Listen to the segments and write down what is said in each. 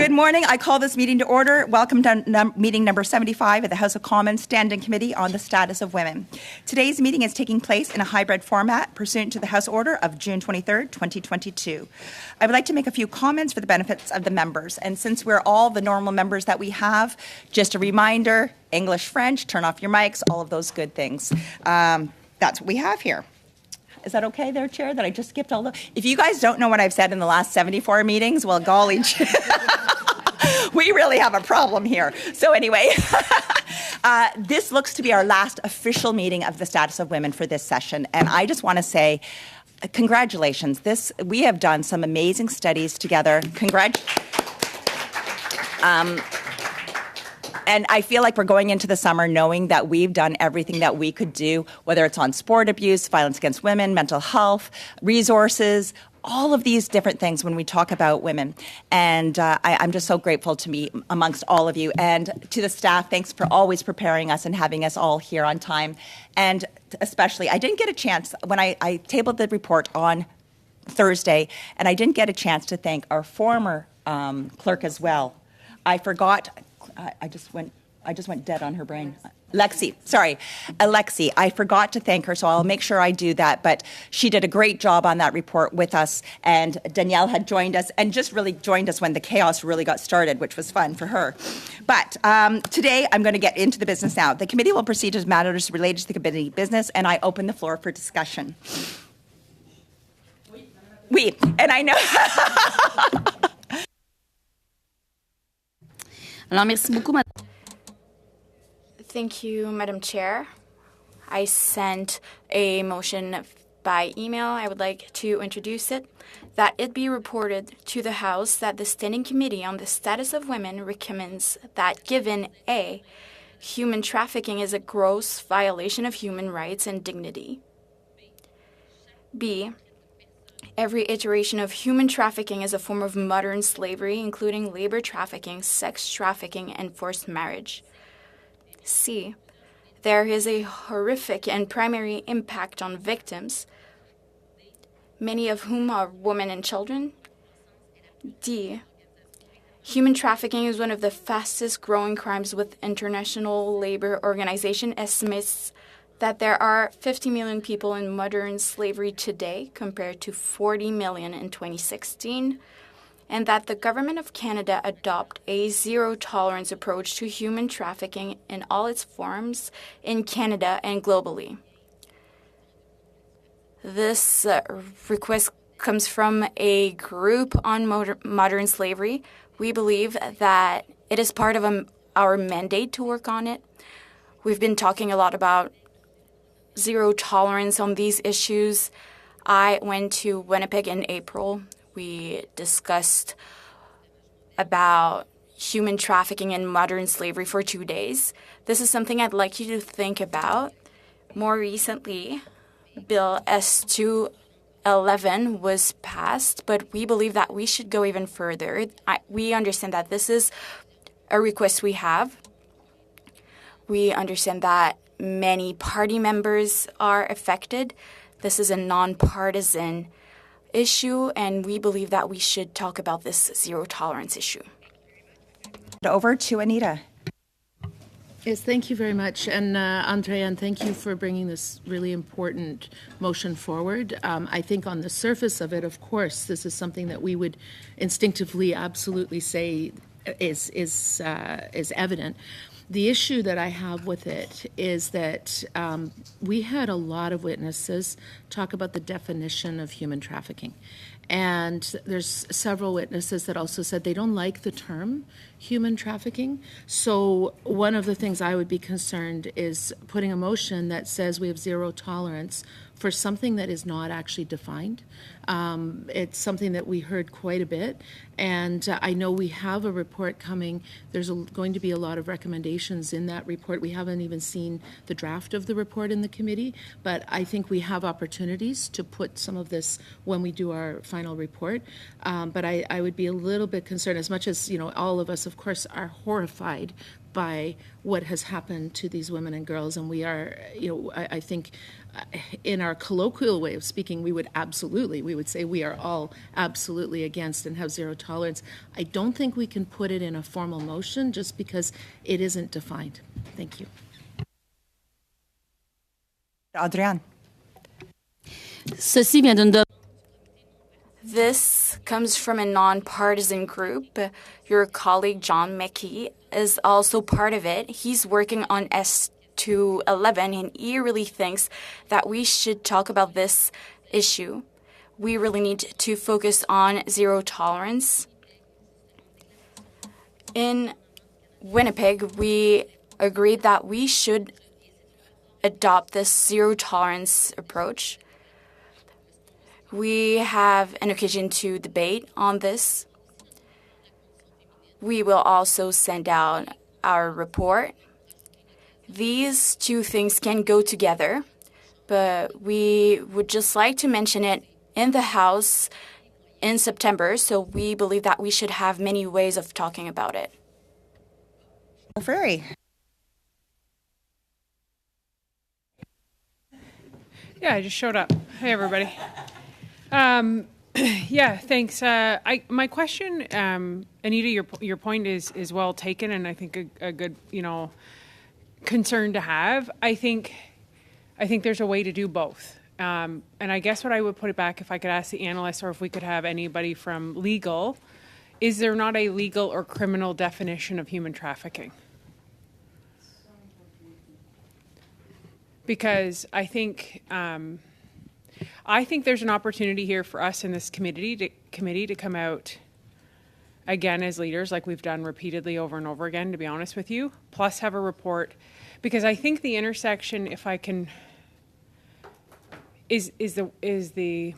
Good morning. I call this meeting to order. Welcome to meeting number 75 of the House of Commons Standing Committee on the Status of Women. Today's meeting is taking place in a hybrid format pursuant to the House Order of June 23rd, 2022. I would like to make a few comments for the benefits of the members. And since we're all the normal members that we have, just a reminder, English, French, turn off your mics, all of those good things. That's what we have here. Is that okay there, Chair, that I just skipped all the... If you guys don't know what I've said in the last 74 meetings, well, golly, we really have a problem here. So anyway, this looks to be our last official meeting of the Status of Women for this session. And I just want to say, congratulations. We have done some amazing studies together. And I feel like we're going into the summer knowing that we've done everything that we could do, whether it's on sport abuse, violence against women, mental health, resources, all of these different things when we talk about women. And I'm just so grateful to be amongst all of you. And to the staff, thanks for always preparing us and having us all here on time. And especially, I didn't get a chance, when I tabled the report on Thursday, and I didn't get a chance to thank our former clerk as well. I forgot... I just went dead on her brain. Alexi. I forgot to thank her, so I'll make sure I do that. But she did a great job on that report with us, and Danielle had joined us, and just really joined us when the chaos really got started, which was fun for her. But today, I'm going to get into the business now. The committee will proceed as matters related to the committee business, and I open the floor for discussion. And I know... Thank you, Madam Chair. I sent a motion by email. I would like to introduce it. That it be reported to the House that the Standing Committee on the Status of Women recommends that given A, human trafficking is a gross violation of human rights and dignity. B, every iteration of human trafficking is a form of modern slavery, including labor trafficking, sex trafficking, and forced marriage. C, there is a horrific and primary impact on victims, many of whom are women and children. D, human trafficking is one of the fastest growing crimes, with International Labor Organization estimates that there are 50 million people in modern slavery today compared to 40 million in 2016, and that the Government of Canada adopt a zero-tolerance approach to human trafficking in all its forms in Canada and globally. This request comes from a group on modern slavery. We believe that it is part of our mandate to work on it. We've been talking a lot about zero tolerance on these issues. I went to Winnipeg in April. We discussed about human trafficking and modern slavery for 2 days. This is something I'd like you to think about. More recently, Bill S-211 was passed, but we believe that we should go even further. We understand that this is a request we have. We understand that many party members are affected. This is a nonpartisan issue, and we believe that we should talk about this zero tolerance issue. Over to Anita. Yes, thank you very much. And Andrea, and thank you for bringing this really important motion forward. I think on the surface of it, of course, this is something that we would instinctively absolutely say is evident. The issue that I have with it is that we had a lot of witnesses talk about the definition of human trafficking. And there's several witnesses that also said they don't like the term human trafficking. So one of the things I would be concerned is putting a motion that says we have zero tolerance for something that is not actually defined. It's something that we heard quite a bit, and I know we have a report coming. There's going to be a lot of recommendations in that report. We haven't even seen the draft of the report in the committee, but I think we have opportunities to put some of this when we do our final report. But I would be a little bit concerned, as much as all of us, of course, are horrified by what has happened to these women and girls. And we are, I think in our colloquial way of speaking, we would say we are all absolutely against and have zero tolerance. I don't think we can put it in a formal motion just because it isn't defined. Thank you. Adrienne. Ceci vient d'une This comes from a nonpartisan group. Your colleague John McKee is also part of it. He's working on S211, and he really thinks that we should talk about this issue. We really need to focus on zero tolerance. In Winnipeg, we agreed that we should adopt this zero tolerance approach. We have an occasion to debate on this. We will also send out our report. These two things can go together, but we would just like to mention it in the House in September, so we believe that we should have many ways of talking about it. Ferry. Yeah, I just showed up. Hey, everybody. Yeah, thanks. My question, Anita, your point is well taken, and I think a good, concern to have. I think there's a way to do both. And I guess what I would put it back, if I could ask the analysts, or if we could have anybody from legal, is there not a legal or criminal definition of human trafficking? Because I think there's an opportunity here for us in this committee to come out again as leaders, like we've done repeatedly over and over again, to be honest with you, plus have a report. Because I think the intersection, if I can, is the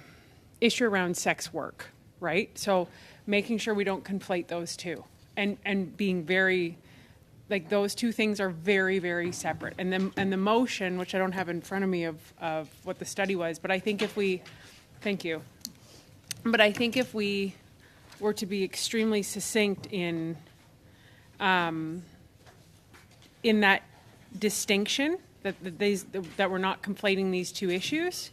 issue around sex work, right? So making sure we don't conflate those two, and being very, like, those two things are very, very separate. And the motion, which I don't have in front of me of what the study was, but I think if we, thank you, but I think if we were to be extremely succinct in that distinction, that we're not conflating these two issues,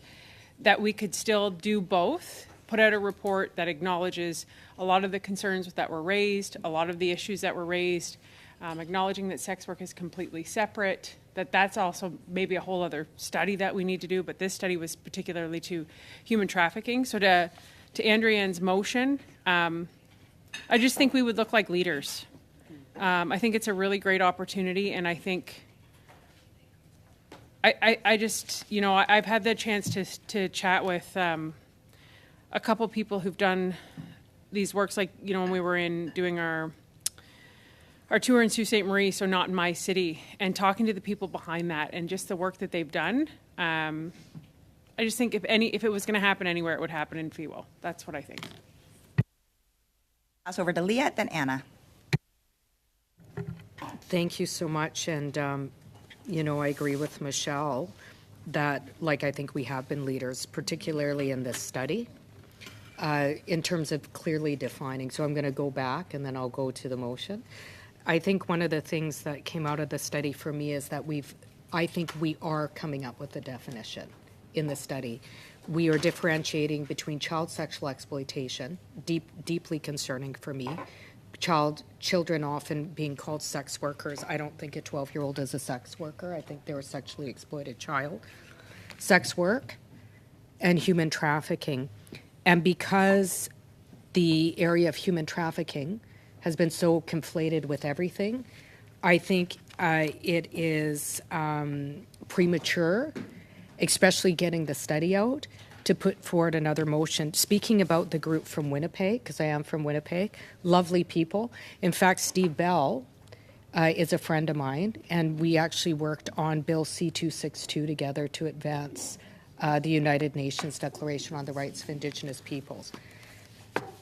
that we could still do both, put out a report that acknowledges a lot of the concerns that were raised, a lot of the issues that were raised, acknowledging that sex work is completely separate, that's also maybe a whole other study that we need to do, but this study was particularly to human trafficking. So to Andrianne's motion, I just think we would look like leaders. I think it's a really great opportunity, and I think I just, I've had the chance to chat with a couple people who've done these works, like, when we were doing our tour in Sault Ste. Marie, so not in my city, and talking to the people behind that and just the work that they've done. I just think if it was going to happen anywhere, it would happen in FEWO. That's what I think. Pass over to Leah, then Anna. Thank you so much. And, I agree with Michelle that, I think we have been leaders, particularly in this study, in terms of clearly defining. So I'm going to go back and then I'll go to the motion. I think one of the things that came out of the study for me is that I think we are coming up with a definition in the study. We are differentiating between child sexual exploitation, deeply concerning for me, children often being called sex workers. I don't think a 12-year-old is a sex worker. I think they're a sexually exploited child. Sex work and human trafficking. And because the area of human trafficking has been so conflated with everything, I think it is premature, especially getting the study out, to put forward another motion. Speaking about the group from Winnipeg, because I am from Winnipeg, lovely people. In fact, Steve Bell is a friend of mine, and we actually worked on Bill C-262 together to advance the United Nations Declaration on the Rights of Indigenous Peoples.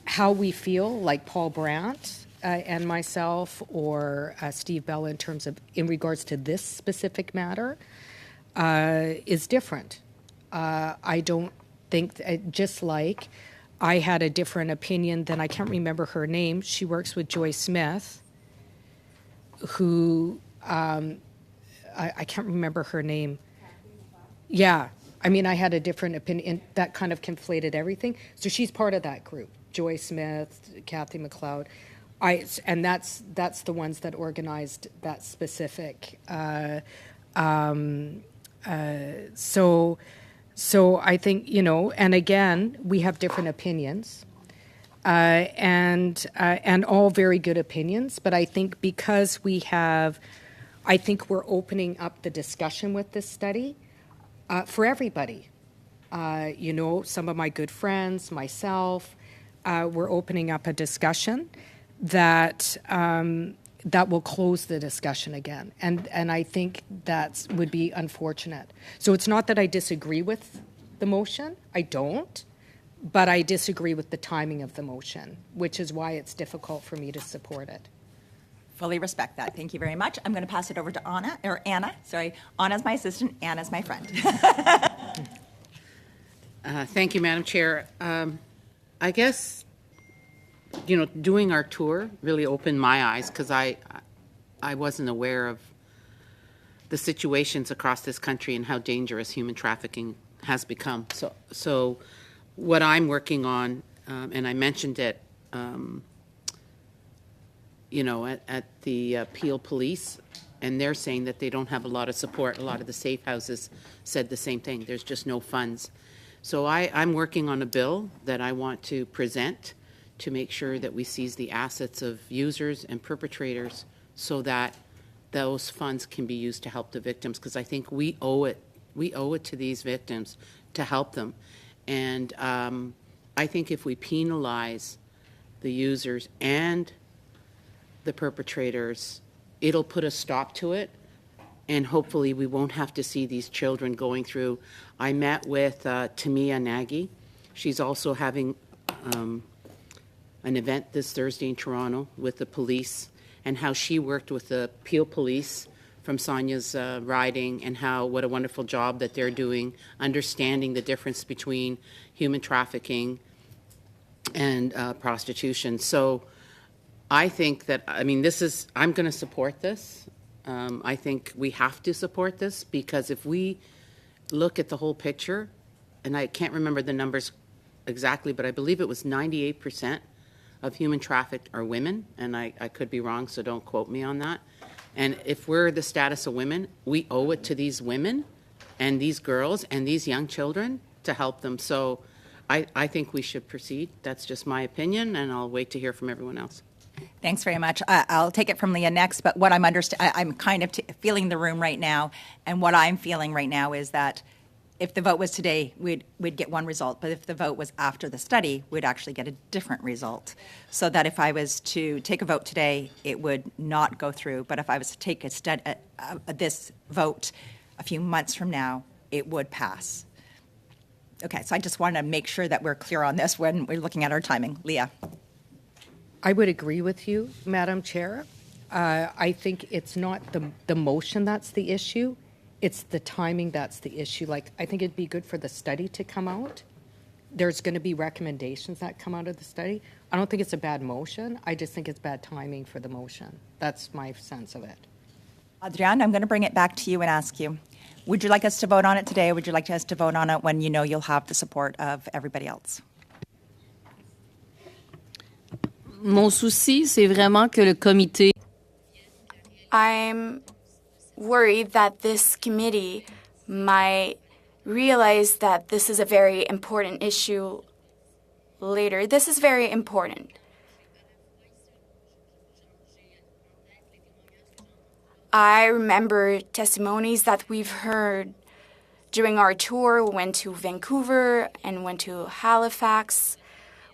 How we feel, like Paul Brandt and myself, or Steve Bell, in regards to this specific matter, is different. I don't think, just like I had a different opinion than, I can't remember her name, she works with Joy Smith, who I can't remember her name. Yeah, I mean, I had a different opinion. That kind of conflated everything. So she's part of that group. Joy Smith, Kathy McLeod, and that's the ones that organized that specific. So I think, and again, we have different opinions, and all very good opinions. But I think because I think we're opening up the discussion with this study for everybody. Some of my good friends, myself, we're opening up a discussion that will close the discussion again. And I think that would be unfortunate. So it's not that I disagree with the motion. I don't. But I disagree with the timing of the motion, which is why it's difficult for me to support it. Fully respect that. Thank you very much. I'm going to pass it over to Anna. Sorry, Anna's my assistant, Anna's my friend. Thank you, Madam Chair. I guess, doing our tour really opened my eyes because I wasn't aware of the situations across this country and how dangerous human trafficking has become. So what I'm working on, and I mentioned it, at the Peel Police, and they're saying that they don't have a lot of support. A lot of the safe houses said the same thing. There's just no funds. So I'm working on a bill that I want to present to make sure that we seize the assets of users and perpetrators so that those funds can be used to help the victims, because I think we owe it to these victims to help them. And I think if we penalize the users and the perpetrators, it'll put a stop to it, and hopefully we won't have to see these children going through. I met with Tamia Nagy. She's also having an event this Thursday in Toronto with the police, and how she worked with the Peel Police from Sonia's riding, and what a wonderful job that they're doing, understanding the difference between human trafficking and prostitution. So I think that, I'm going to support this. I think we have to support this, because if we look at the whole picture, and I can't remember the numbers exactly, but I believe it was 98% of human trafficked are women, and I could be wrong, so don't quote me on that. And if we're the status of women, we owe it to these women and these girls and these young children to help them. So I think we should proceed. That's just my opinion, and I'll wait to hear from everyone else. Thanks very much. I'll take it from Leah next, but what I'm kind of feeling the room right now, and what I'm feeling right now is that if the vote was today, we'd get one result, but if the vote was after the study, we'd actually get a different result. So that if I was to take a vote today, it would not go through, but if I was to take this vote a few months from now, it would pass. Okay, so I just want to make sure that we're clear on this when we're looking at our timing. Leah. I would agree with you, Madam Chair. I think it's not the motion that's the issue. It's the timing that's the issue. I think it'd be good for the study to come out. There's going to be recommendations that come out of the study. I don't think it's a bad motion. I just think it's bad timing for the motion. That's my sense of it. Adrienne, I'm going to bring it back to you and ask you, would you like us to vote on it today, or would you like us to vote on it when you know you'll have the support of everybody else? Mon souci, c'est vraiment que le comité. I'm worried that this committee might realize that this is a very important issue later. This is very important. I remember testimonies that we've heard during our tour. We went to Vancouver and went to Halifax.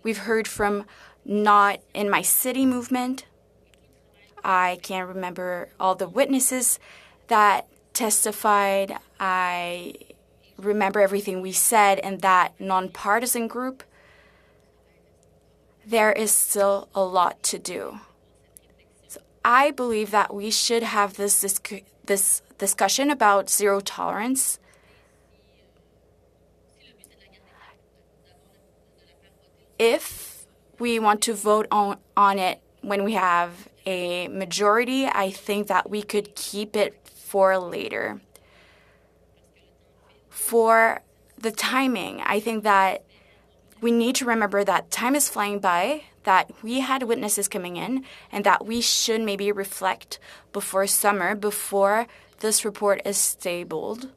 We've heard from Not in My City movement. I can't remember all the witnesses that testified. I remember everything we said in that nonpartisan group. There is still a lot to do. So I believe that we should have this discussion about zero tolerance. If we want to vote on it when we have a majority, I think that we could keep it for later. For the timing, I think that we need to remember that time is flying by, that we had witnesses coming in, and that we should maybe reflect before summer, before this report is stabled.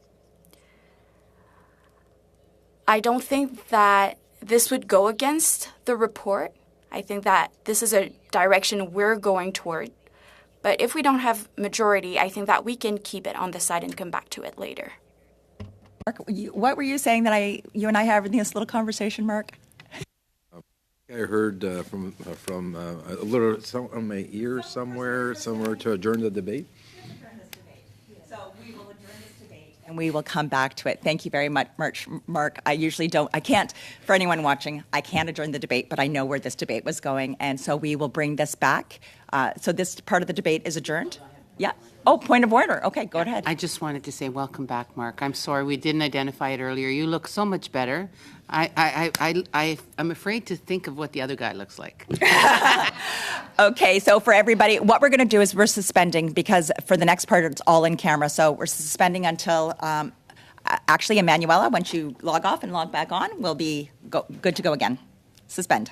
I don't think that this would go against the report. I think that this is a direction we're going toward. But if we don't have majority, I think that we can keep it on the side and come back to it later. Mark, what were you saying that you and I had in this little conversation, Mark? I heard from a little on my ear somewhere to adjourn the debate. So we will adjourn this debate and we will come back to it. Thank you very much, Mark. I can't, for anyone watching, I can't adjourn the debate, but I know where this debate was going, and so we will bring this back. So this part of the debate is adjourned? Yeah. Oh, point of order. Okay, go ahead. I just wanted to say welcome back, Mark. I'm sorry we didn't identify it earlier. You look so much better. I'm afraid to think of what the other guy looks like. Okay, so for everybody, what we're going to do is we're suspending, because for the next part it's all in camera. So we're suspending until, actually, Emanuela, once you log off and log back on, we'll be good to go again. Suspend.